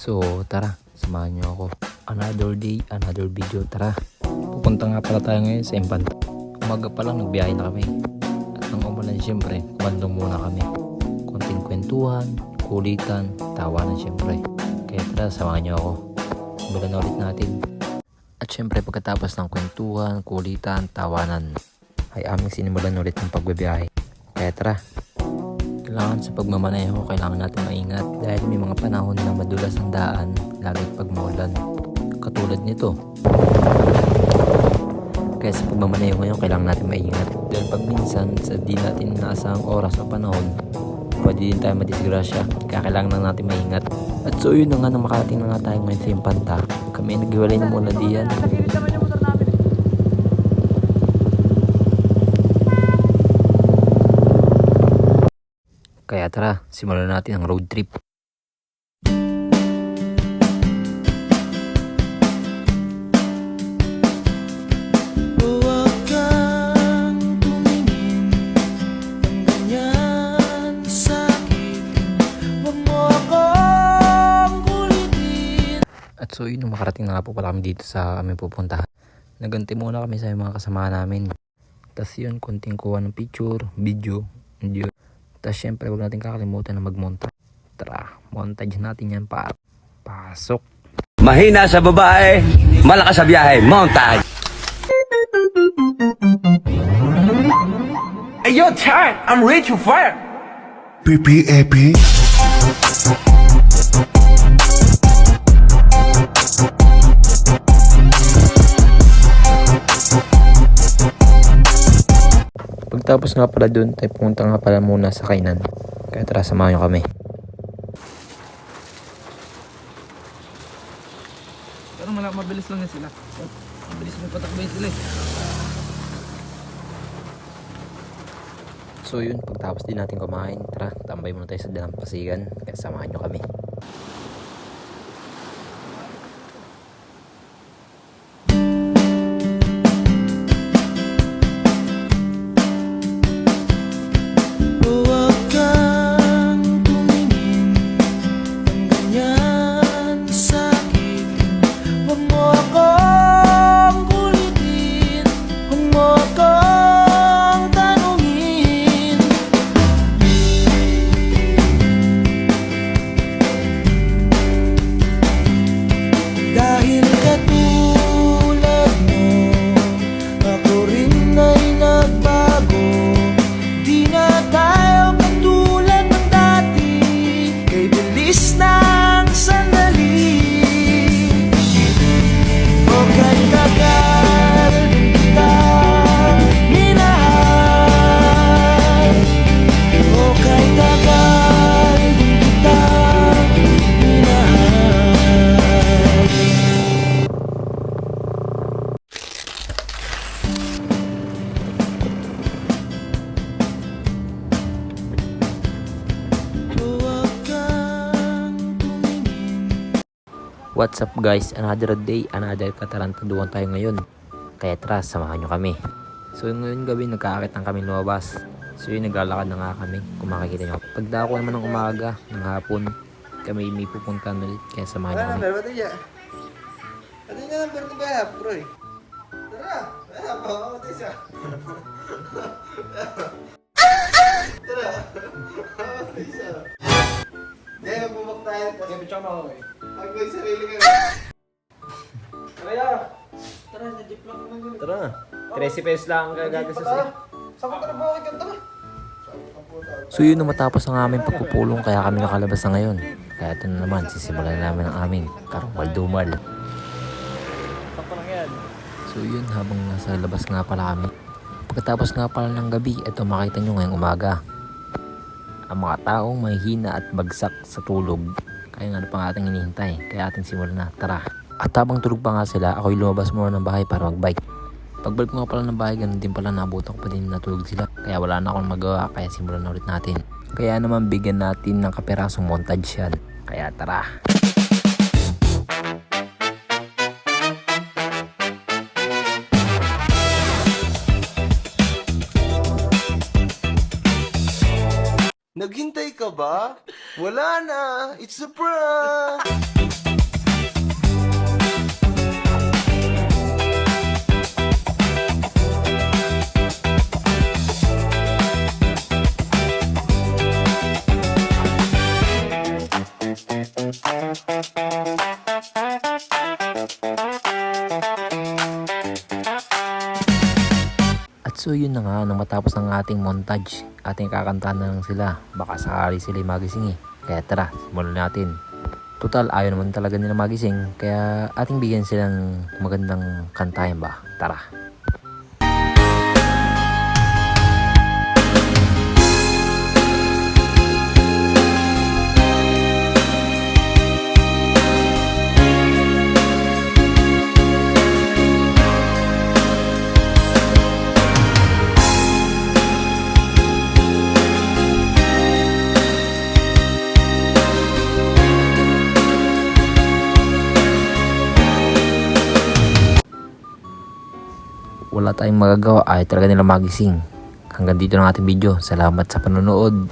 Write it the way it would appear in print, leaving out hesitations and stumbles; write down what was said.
So tara, samahan niyo ako. Another day, another video. Tara. Pupunta nga pala tayo ngayon sa Infanta. Umaga pa lang nagbiyahe na kami. At nang umulan siyempre, kumandong muna kami. Konting kwentuhan, kulitan, tawanan siyempre. Kaya tara, samahan niyo ako. Simulan na ulit natin. At siyempre pagkatapos ng kwentuhan, kulitan, tawanan, ay aming sinimulan ulit ng pagbibiyahe. Kaya tara. Kailangan sa pagmamaneho, kailangan natin maingat dahil may mga panahon na madulas ang daan, lalo pag maulan. Katulad nito. Kaya sa pagmamaneho ngayon, kailangan natin maingat dahil pag minsan sa di natin inaasahang oras o panahon, pwede din tayo madisgrasya. Kaya kailangan na natin maingat. At so yun na nga, nang makarating na nga tayo ngayon sa Infanta, kami naghiwalay na muna diyan. Kaya tara, simulan natin ang road trip. Huwag kang tumingin ng ganyan sa'kin. Huwag mo akong kulitin. At so yun, nung makarating na nga po pala kami dito sa aming pupuntahan. Naganti muna kami sa mga kasama namin. Tapos yun, konting kuha ng picture, video. Tapos syempre, huwag natin kakalimutan na mag-montage. Tara, montage natin yan pa. Pasok! Mahina sa babae, malakas sa biyahe, montage. Hey, yo, Chad, I'm ready to fire. PPAP. Pagtapos nga pala dun, tayo pumunta nga pala muna sa kainan. Kaya tara, samahan nyo kami. Pero mabilis lang yan sila. Mabilis mo patakbayin sila eh. So yun, pagtapos din natin kumain, tara, tambay muna tayo sa Dalampasigan. Kaya samahan nyo kami. Huwag kang tumingin ng ganyan sa'kin. Huwag mo akong kulitin. Huwag mo akong tanungin. Dahil katulad mo, ako rin ay nagbago. Di na tayo katulad ng dati, kay bilis ng sandali. O kay tagal kita minahal. O kay tagal kita minahal. Huwag kang tumingin. What's up guys? Another day, another katarantaduhan tayo ngayon. Kaya tara, samahan nyo kami. So ngayon gabi, nagkaakit kami lumabas. So yun, naglalakad na nga kami, kung makikita nyo. Pagdako naman ng umaga, ng hapon, kami may pupuntahan ulit. Kaya samahan nyo kami. Ba't niya? Ano niya number ko ba, bro? Tara! Baka ako siya. Tara! Baka siya. Hindi, magbumak tayo. Gabi tsaka mga okay. Pag may sarili ka. Kaya! Tara, na-jeep lang naman yun. Tara na, 13 pesos lang ang gagagastos eh. Saan ka na ba okay ka? Tara! So yun na matapos ang aming pagpupulong, kaya kami nakalabas na ngayon. Kaya ito na naman, sisimulan na namin ang aming karumal-dumal. Saan pa lang yan? So yun, habang nasa labas nga pala kami. Pagkatapos nga pala ng gabi, ito makita nyo ngayong umaga. Ang mga taong mahihina at bagsak sa tulog. Kaya nga na pang ating inihintay, kaya ating simulan na, tara. At habang tulog pa nga sila, ako'y lumabas muna ng bahay para magbike. Pagbalik ko nga pala ng bahay, ganun din pala, nabutan ko pa din natulog sila. Kaya wala na akong magawa, kaya simulan na ulit natin. Kaya naman bigyan natin ng kaperasong montage yan. Kaya tara. Naghintay ka ba? Wala na, it's a prank! At so yun na nga, nang matapos ng ating montage, ating kakantahan na lang sila. Baka sakali sila magising eh. Kaya tara, simulan natin. Total, ayaw naman talaga nila magising. Kaya ating bigyan silang magandang kantahin ba? Tara. Wala tayong magagawa, ay talaga nila magising. Hanggang dito ng ating video. Salamat sa panonood.